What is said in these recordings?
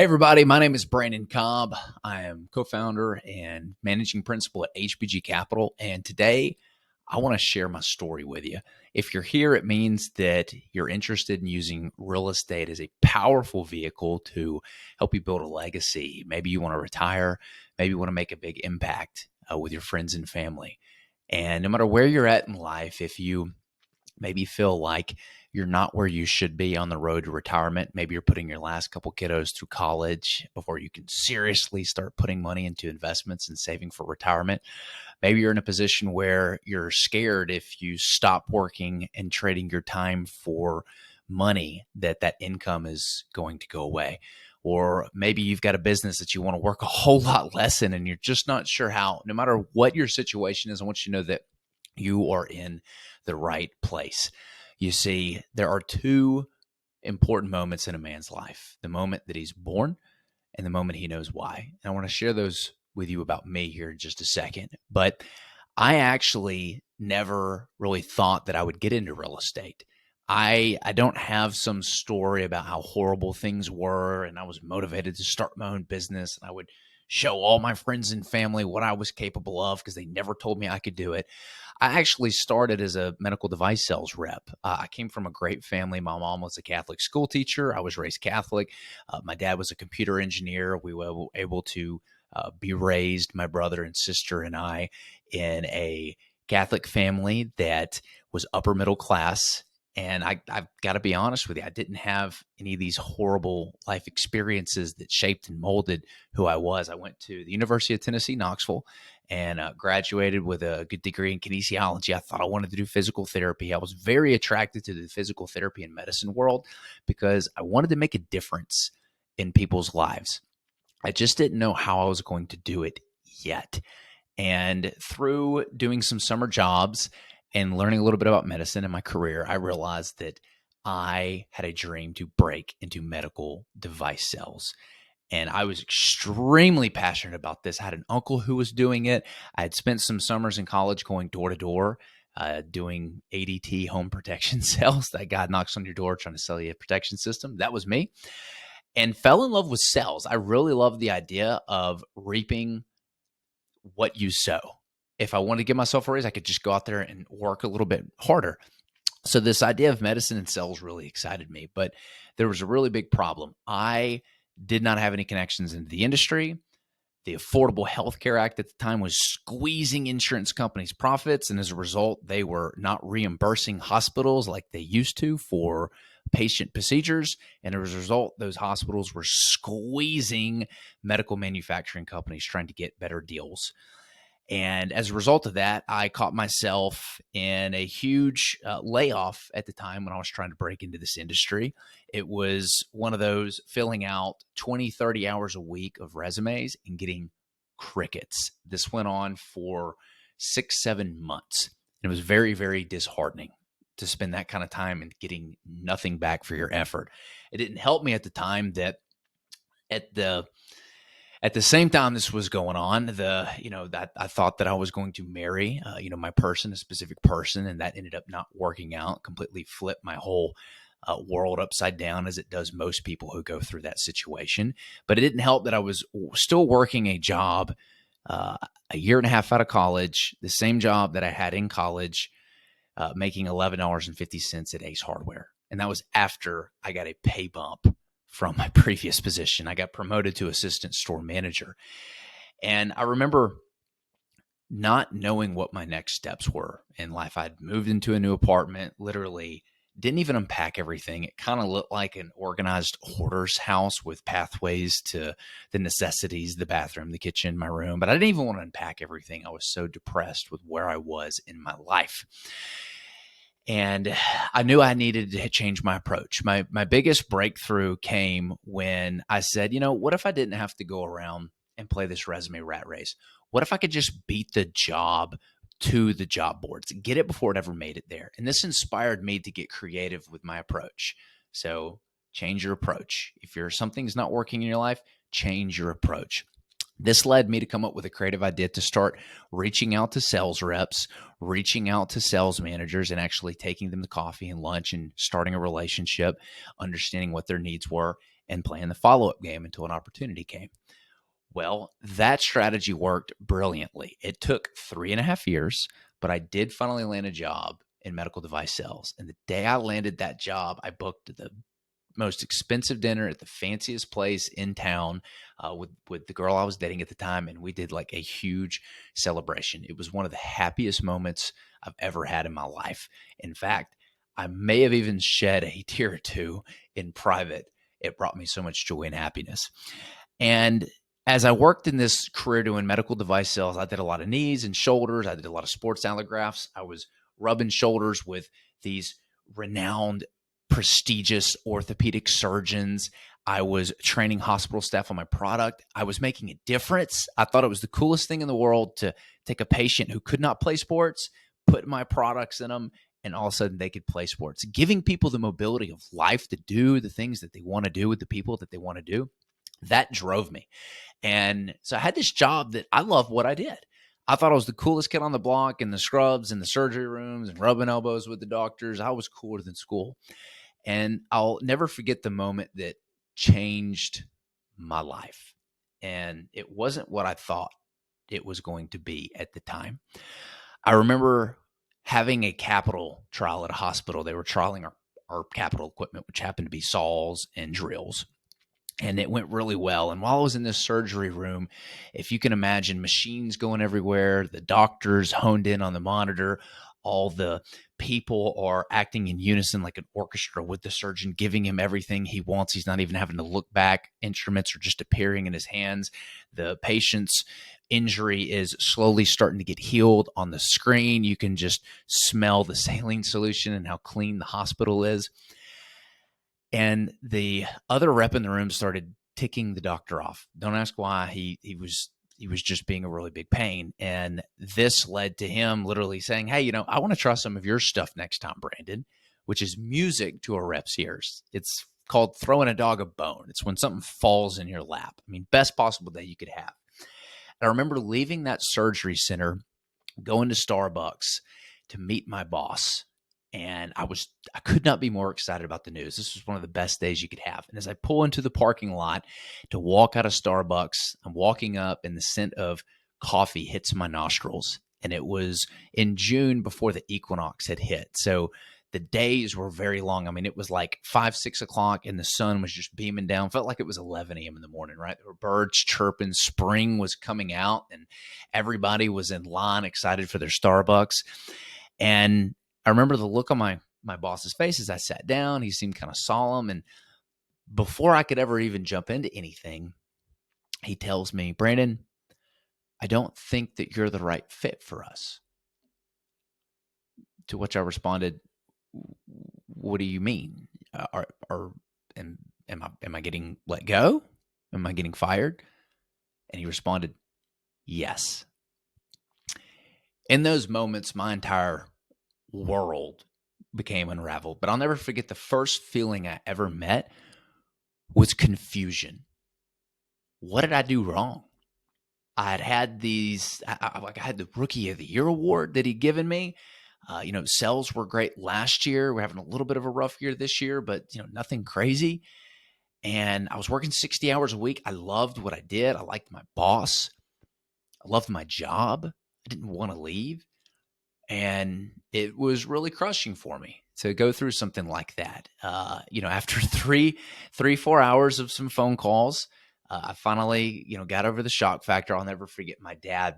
Hey, everybody. My name is Brandon Cobb. I am co founder and managing principal at HBG Capital. And today I want to share my story with you. If you're here, it means that you're interested in using real estate as a powerful vehicle to help you build a legacy. Maybe you want to retire, maybe you want to make a big impact with your friends and family. And no matter where you're at in life, if you maybe feel like you're not where you should be on the road to retirement. Maybe you're putting your last couple kiddos through college before you can seriously start putting money into investments and saving for retirement. Maybe you're in a position where you're scared if you stop working and trading your time for money that income is going to go away. Or maybe you've got a business that you want to work a whole lot less in and you're just not sure how. No matter what your situation is, I want you to know that you are in the right place. You see, there are two important moments in a man's life: the moment that he's born and the moment he knows why. And I want to share those with you about me here in just a second. But I actually never really thought that I would get into real estate. I don't have some story about how horrible things were, and I was motivated to start my own business, and I would show all my friends and family what I was capable of because they never told me I could do it. I actually started as a medical device sales rep. I came from a great family. My mom was a Catholic school teacher. I was raised Catholic. My dad was a computer engineer. We were able to be raised, my brother and sister and I, in a Catholic family that was upper middle class. And I've got to be honest with you, I didn't have any of these horrible life experiences that shaped and molded who I was. I went to the University of Tennessee, Knoxville, and graduated with a good degree in kinesiology. I thought I wanted to do physical therapy. I was very attracted to the physical therapy and medicine world because I wanted to make a difference in people's lives. I just didn't know how I was going to do it yet. And through doing some summer jobs and learning a little bit about medicine in my career, I realized that I had a dream to break into medical device sales. And I was extremely passionate about this. I had an uncle who was doing it. I had spent some summers in college going door to door, doing ADT home protection sales. That guy knocks on your door trying to sell you a protection system. That was me. And fell in love with sales. I really loved the idea of reaping what you sow. If I wanted to give myself a raise, I could just go out there and work a little bit harder. So this idea of medicine and sales really excited me, but there was a really big problem. I did not have any connections into the industry. The Affordable Health Care Act at the time was squeezing insurance companies' profits, and as a result, they were not reimbursing hospitals like they used to for patient procedures. And as a result, those hospitals were squeezing medical manufacturing companies trying to get better deals. And as a result of that, I caught myself in a huge layoff at the time when I was trying to break into this industry. It was one of those filling out 20, 30 hours a week of resumes and getting crickets. This went on for 6, 7 months. It was very, very disheartening to spend that kind of time and getting nothing back for your effort. It didn't help me at the time that at the same time this was going on, that I thought that I was going to marry, my person, a specific person, and that ended up not working out. Completely flipped my whole world upside down, as it does most people who go through that situation. But it didn't help that I was still working a job, a year and a half out of college, the same job that I had in college, making $11.50 at Ace Hardware, and that was after I got a pay bump from my previous position. I got promoted to assistant store manager. And I remember not knowing what my next steps were in life. I'd moved into a new apartment, literally didn't even unpack everything. It kind of looked like an organized hoarder's house with pathways to the necessities, the bathroom, the kitchen, my room. But I didn't even want to unpack everything. I was so depressed with where I was in my life. And I knew I needed to change my approach. My biggest breakthrough came when I said, what if I didn't have to go around and play this resume rat race? What if I could just beat the job to the job boards, get it before it ever made it there? And this inspired me to get creative with my approach. So change your approach. If something's not working in your life, change your approach. This led me to come up with a creative idea to start reaching out to sales reps, reaching out to sales managers, and actually taking them to coffee and lunch and starting a relationship, understanding what their needs were, and playing the follow-up game until an opportunity came. Well, that strategy worked brilliantly. It took 3.5 years, but I did finally land a job in medical device sales. And the day I landed that job, I booked the most expensive dinner at the fanciest place in town with the girl I was dating at the time, and we did like a huge celebration. It was one of the happiest moments I've ever had in my life. In fact, I may have even shed a tear or two in private. It brought me so much joy and happiness. And as I worked in this career doing medical device sales, I did a lot of knees and shoulders. I did a lot of sports allografts. I was rubbing shoulders with these renowned, prestigious orthopedic surgeons. I was training hospital staff on my product. I was making a difference. I thought it was the coolest thing in the world to take a patient who could not play sports, put my products in them, and all of a sudden they could play sports. Giving people the mobility of life to do the things that they want to do with the people that they want to do, that drove me. And so I had this job that I loved what I did. I thought I was the coolest kid on the block in the scrubs and the surgery rooms and rubbing elbows with the doctors. I was cooler than school. And I'll never forget the moment that changed my life. And it wasn't what I thought it was going to be at the time. I remember having a capital trial at a hospital. They were trialing our capital equipment, which happened to be saws and drills. And it went really well. And while I was in this surgery room, if you can imagine, machines going everywhere, the doctors honed in on the monitor, all the people are acting in unison like an orchestra with the surgeon, giving him everything he wants. He's not even having to look back. Instruments are just appearing in his hands. The patient's injury is slowly starting to get healed on the screen. You can just smell the saline solution and how clean the hospital is. And the other rep in the room started ticking the doctor off. Don't ask why. He was just being a really big pain. And this led to him literally saying, hey, I want to try some of your stuff next time, Brandon, which is music to a rep's ears. It's called throwing a dog a bone. It's when something falls in your lap. I mean, best possible day you could have. And I remember leaving that surgery center, going to Starbucks to meet my boss. And I could not be more excited about the news. This was one of the best days you could have. And as I pull into the parking lot to walk out of Starbucks, I'm walking up and the scent of coffee hits my nostrils. And it was in June before the equinox had hit. So the days were very long. I mean, it was like 5, 6 o'clock and the sun was just beaming down. Felt like it was 11 a.m. in the morning, right? There were birds chirping. Spring was coming out and everybody was in line excited for their Starbucks. And I remember the look on my boss's face as I sat down. He seemed kind of solemn. And before I could ever even jump into anything, he tells me, Brandon, I don't think that you're the right fit for us. To which I responded, what do you mean? Am I getting let go? Am I getting fired? And he responded, yes. In those moments, my entire world became unraveled. But I'll never forget the first feeling I ever met was confusion. What did I do wrong? I had these, I had the Rookie of the Year award that he'd given me. Sales were great last year. We're having a little bit of a rough year this year, but nothing crazy. And I was working 60 hours a week. I loved what I did. I liked my boss. I loved my job. I didn't want to leave. And it was really crushing for me to go through something like that. After 4 hours of some phone calls, I finally, got over the shock factor. I'll never forget my dad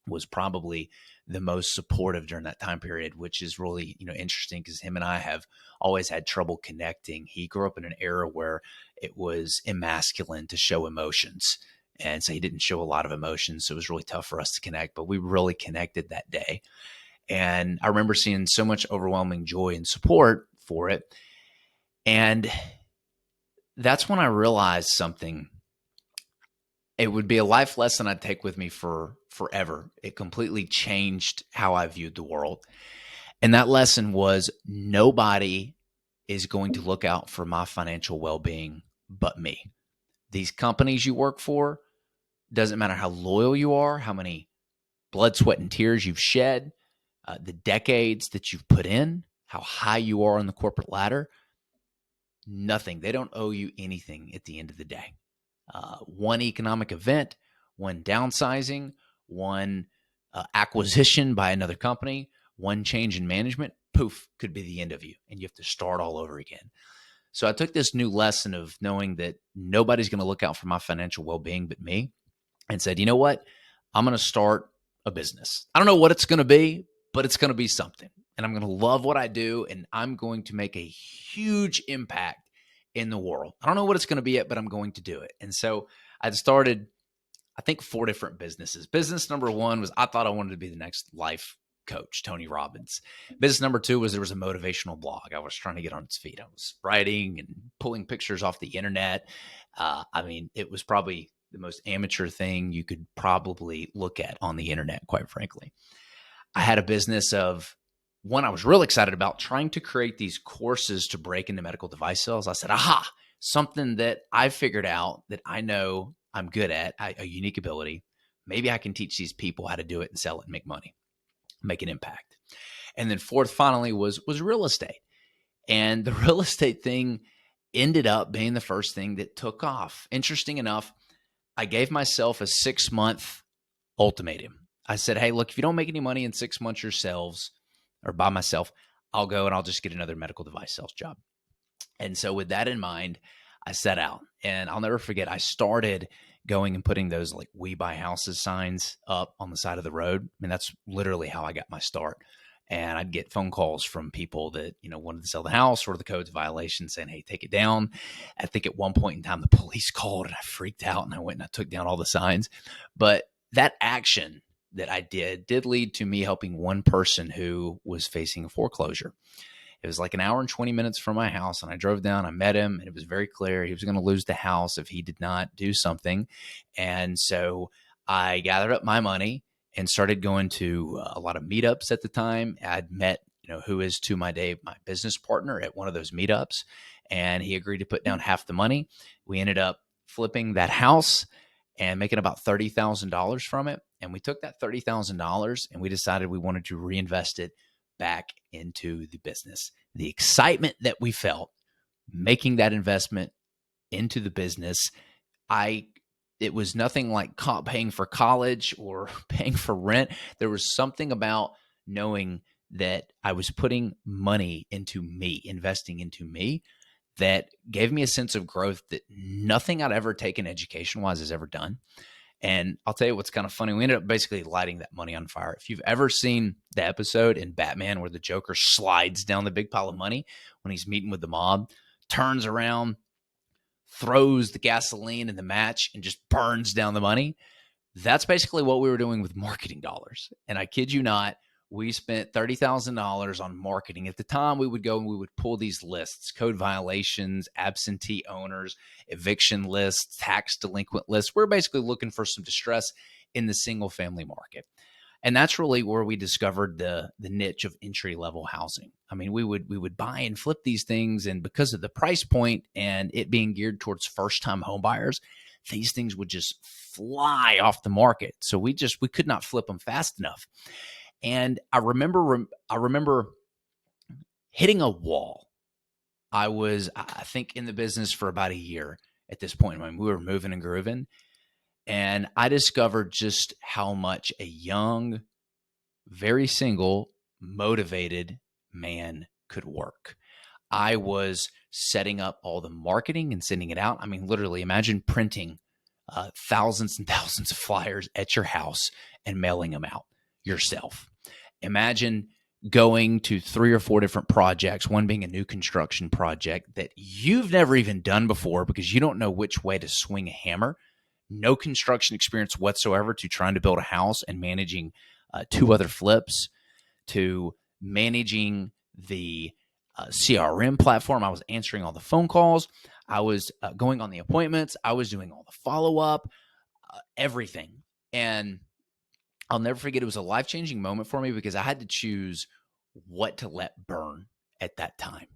was probably the most supportive during that time period, which is really, interesting because him and I have always had trouble connecting. He grew up in an era where it was emasculine to show emotions. And so he didn't show a lot of emotions. So it was really tough for us to connect, but we really connected that day. And I remember seeing so much overwhelming joy and support for it. And that's when I realized something. It would be a life lesson I'd take with me for forever. It completely changed how I viewed the world. And that lesson was nobody is going to look out for my financial well-being but me. These companies you work for, doesn't matter how loyal you are, how many blood, sweat, and tears you've shed, the decades that you've put in, how high you are on the corporate ladder, nothing. They don't owe you anything at the end of the day. One economic event, one downsizing, one acquisition by another company, one change in management, poof, could be the end of you. And you have to start all over again. So I took this new lesson of knowing that nobody's going to look out for my financial well-being but me, and said, you know what? I'm going to start a business. I don't know what it's going to be, but it's going to be something. And I'm going to love what I do, and I'm going to make a huge impact in the world. I don't know what it's going to be yet, but I'm going to do it. And so I started, I think, 4 different businesses. Business number 1 was I thought I wanted to be the next life coach, Tony Robbins. Business number 2 was there was a motivational blog. I was trying to get on its feet. I was writing and pulling pictures off the internet. It was probably the most amateur thing you could probably look at on the internet, quite frankly. I had a business of one I was real excited about, trying to create these courses to break into medical device sales. I said, aha, something that I figured out that I know I'm good at, a unique ability. Maybe I can teach these people how to do it and sell it and make money, make an impact. And then 4th, finally, was real estate. And the real estate thing ended up being the first thing that took off. Interesting enough, I gave myself a 6-month ultimatum. I said, hey, look, if you don't make any money in 6 months yourselves or by myself, I'll go and I'll just get another medical device sales job. And so with that in mind, I set out, and I'll never forget, I started going and putting those like "We Buy Houses" signs up on the side of the road. I mean, that's literally how I got my start. And I'd get phone calls from people that, wanted to sell the house or the code's violation, saying, hey, take it down. I think at one point in time, the police called and I freaked out and I went and I took down all the signs. But that action that I did lead to me helping one person who was facing a foreclosure. It was like an hour and 20 minutes from my house. And I drove down, I met him, and it was very clear he was going to lose the house if he did not do something. And so I gathered up my money and started going to a lot of meetups at the time. I'd met, who is to my day, my business partner at one of those meetups, and he agreed to put down half the money. We ended up flipping that house and making about $30,000 from it. And we took that $30,000 and we decided we wanted to reinvest it back into the business. The excitement that we felt making that investment into the business, it was nothing like paying for college or paying for rent. There was something about knowing that I was putting money into me, investing into me, that gave me a sense of growth that nothing I'd ever taken education-wise has ever done. And I'll tell you what's kind of funny. We ended up basically lighting that money on fire. If you've ever seen the episode in Batman where the Joker slides down the big pile of money when he's meeting with the mob, turns around, throws the gasoline in the match, and just burns down the money, that's basically what we were doing with marketing dollars. And I kid you not, we spent $30,000 on marketing. At the time, we would go and we would pull these lists: code violations, absentee owners, eviction lists, tax delinquent lists. We're basically looking for some distress in the single family market. And that's really where we discovered the niche of entry-level housing. I mean, we would buy and flip these things, and because of the price point and it being geared towards first-time home buyers, these things would just fly off the market. So we could not flip them fast enough. And I remember hitting a wall. I was, I think, in the business for about a year at this point. I mean, we were moving and grooving. And I discovered just how much a young, very single, motivated man could work. I was setting up all the marketing and sending it out. I mean, literally, imagine printing thousands and thousands of flyers at your house and mailing them out yourself. Imagine going to 3 or 4 different projects, one being a new construction project that you've never even done before because you don't know which way to swing a hammer. No construction experience whatsoever, to trying to build a house and managing 2 other flips, to managing the CRM platform. I was answering all the phone calls. I was going on the appointments. I was doing all the follow-up, everything. And I'll never forget, it was a life-changing moment for me because I had to choose what to let burn at that time.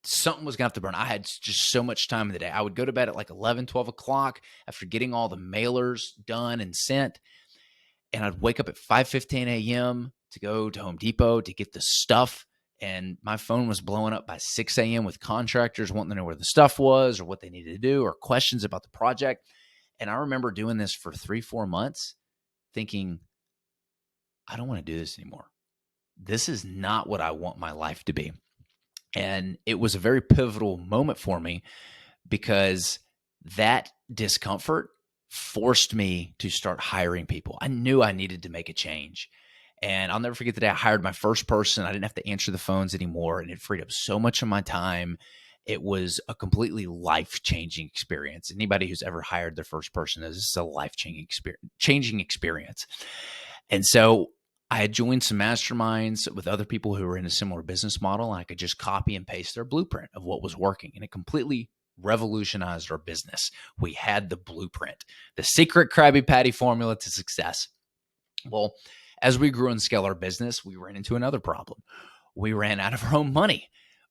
Something was going to have to burn. I had just so much time in the day. I would go to bed at like 11, 12 o'clock after getting all the mailers done and sent. And I'd wake up at 5:15 a.m. to go to Home Depot to get the stuff and my phone was blowing up by 6 a.m. with contractors wanting to know where the stuff was or what they needed to do or questions about the project. And I remember doing this for 3-4 months thinking, I don't want to do this anymore. This is not what I want my life to be. And it was a very pivotal moment for me because that discomfort forced me to start hiring people. I knew I needed to make a change. And I'll never forget the day I hired my first person. I didn't have to answer the phones anymore, and it freed up so much of my time. It was a completely life-changing experience. Anybody who's ever hired their first person knows this is a life-changing experience. And so I had joined some masterminds with other people who were in a similar business model, and I could just copy and paste their blueprint of what was working. And it completely revolutionized our business. We had the blueprint, the secret Krabby Patty formula to success. Well, as we grew and scaled our business, we ran into another problem. We ran out of our own money.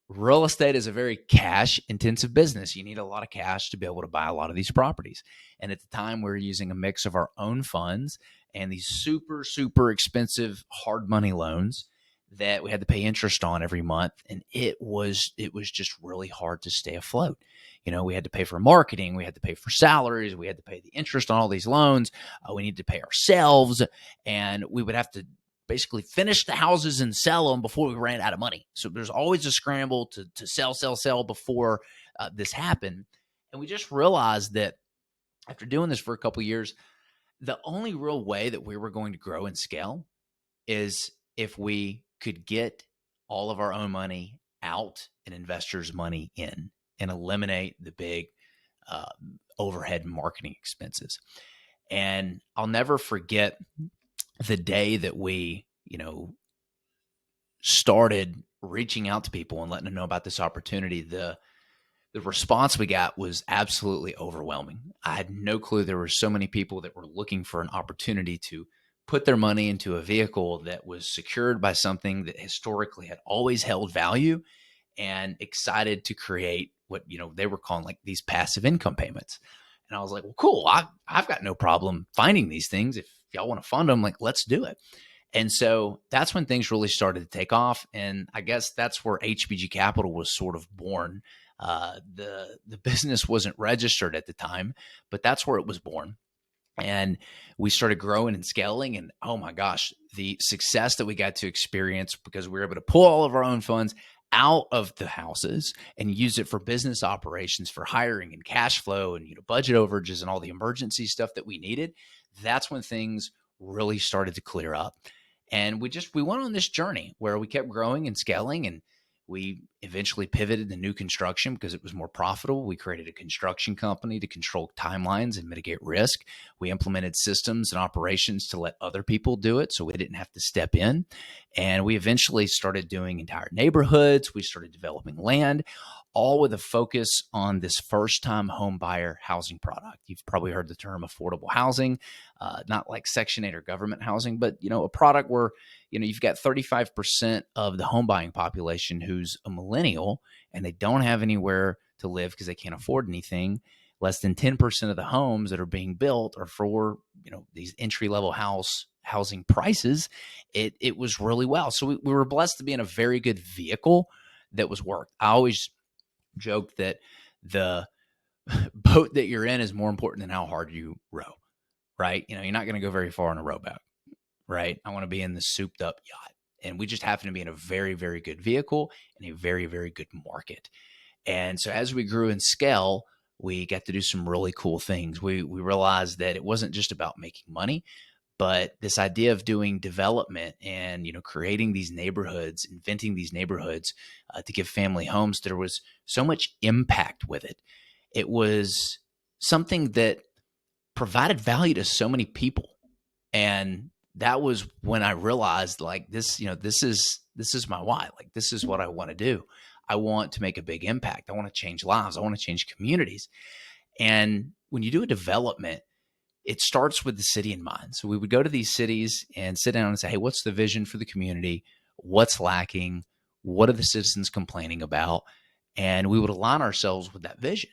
Real estate is a very cash-intensive business. You need a lot of cash to be able to buy a lot of these properties. And at the time, we were using a mix of our own funds and these super, super expensive hard money loans that we had to pay interest on every month. And it was just really hard to stay afloat. We had to pay for marketing. We had to pay for salaries. We had to pay the interest on all these loans. We needed to pay ourselves. And we would have to basically finish the houses and sell them before we ran out of money. So there's always a scramble to sell before this happened. And we just realized that after doing this for a couple of years, the only real way that we were going to grow and scale is if we could get all of our own money out and investors' money in and eliminate the big overhead marketing expenses. And I'll never forget the day that we, started reaching out to people and letting them know about this opportunity. The response we got was absolutely overwhelming. I had no clue there were so many people that were looking for an opportunity to put their money into a vehicle that was secured by something that historically had always held value and excited to create what, they were calling like these passive income payments. And I was like, well, cool. I've got no problem finding these things. If y'all want to fund them, like, let's do it. And so that's when things really started to take off. And I guess that's where HBG Capital was sort of born. The business wasn't registered at the time, but that's where it was born. And we started growing and scaling. And oh my gosh, the success that we got to experience because we were able to pull all of our own funds out of the houses and use it for business operations, for hiring and cash flow and budget overages and all the emergency stuff that we needed. That's when things really started to clear up. And we went on this journey where we kept growing and scaling, and we eventually pivoted to new construction because it was more profitable. We created a construction company to control timelines and mitigate risk. We implemented systems and operations to let other people do it so we didn't have to step in. And we eventually started doing entire neighborhoods. We started developing land, all with a focus on this first-time home buyer housing product. You've probably heard the term affordable housing, not like Section 8 or government housing, but a product where you've got 35% of the home buying population who's a millennial and they don't have anywhere to live because they can't afford anything. Less than 10% of the homes that are being built are for these entry-level housing prices. It was really well. So we were blessed to be in a very good vehicle that was worked. I always joke that the boat that you're in is more important than how hard you row, right? You're not going to go very far on a rowboat, right? I want to be in the souped up yacht. And we just happen to be in a very, very good vehicle and a very, very good market. And so as we grew in scale, we got to do some really cool things. We realized that it wasn't just about making money, but this idea of doing development and creating these neighborhoods, inventing these neighborhoods to give family homes, there was so much impact with it. It was something that provided value to so many people, and that was when I realized, like, this is my why. Like, this is what I want to do. I want to make a big impact. I want to change lives. I want to change communities. And when you do a development, it starts with the city in mind. So we would go to these cities and sit down and say, hey, what's the vision for the community? What's lacking? What are the citizens complaining about? And we would align ourselves with that vision.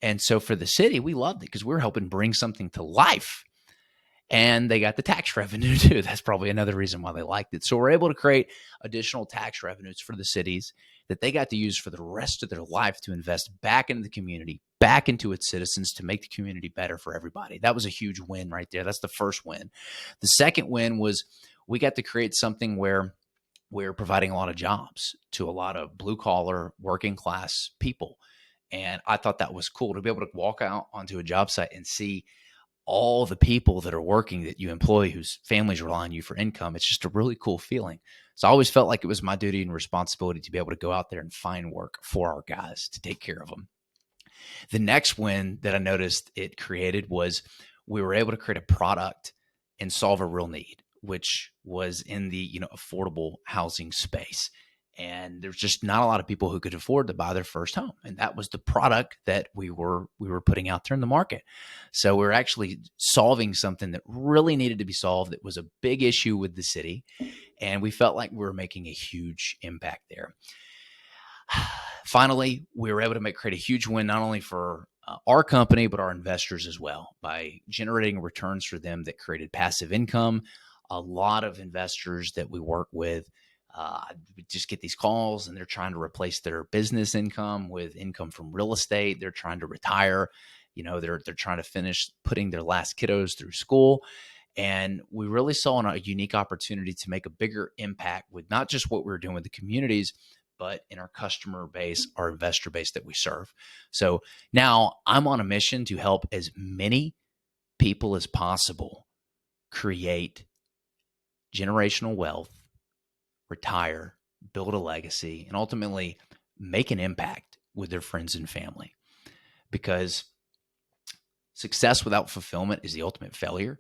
And so for the city, we loved it because we were helping bring something to life. and they got the tax revenue too. That's probably another reason why they liked it. So we're able to create additional tax revenues for the cities that they got to use for the rest of their life to invest back into the community, back into its citizens to make the community better for everybody. That was a huge win right there. That's the first win. The second win was we got to create something where we're providing a lot of jobs to a lot of blue collar working class people. And I thought that was cool to be able to walk out onto a job site and see all the people that are working that you employ whose families rely on you for income. It's just a really cool feeling. So I always felt like it was my duty and responsibility to be able to go out there and find work for our guys to take care of them. The next win that I noticed it created was we were able to create a product and solve a real need, which was in the affordable housing space. And there's just not a lot of people who could afford to buy their first home, and that was the product that we were putting out there in the market. So we're actually solving something that really needed to be solved. It was a big issue with the city, and we felt like we were making a huge impact there. Finally, we were able to create a huge win, not only for our company, but our investors as well, by generating returns for them that created passive income. A lot of investors that we work with we just get these calls and they're trying to replace their business income with income from real estate. They're trying to retire. They're trying to finish putting their last kiddos through school. And we really saw a unique opportunity to make a bigger impact with not just what we were doing with the communities, but in our customer base, our investor base that we serve. So now I'm on a mission to help as many people as possible create generational wealth, retire, build a legacy, and ultimately make an impact with their friends and family. Because success without fulfillment is the ultimate failure.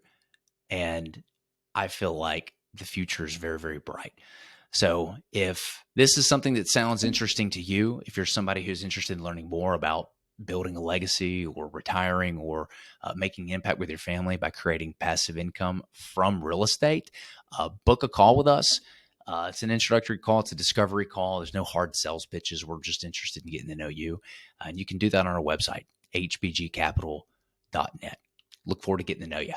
And I feel like the future is very, very bright. So if this is something that sounds interesting to you, if you're somebody who's interested in learning more about building a legacy or retiring or making impact with your family by creating passive income from real estate, book a call with us. It's an introductory call. It's a discovery call. There's no hard sales pitches. We're just interested in getting to know you. And you can do that on our website, hbgcapital.net. Look forward to getting to know you.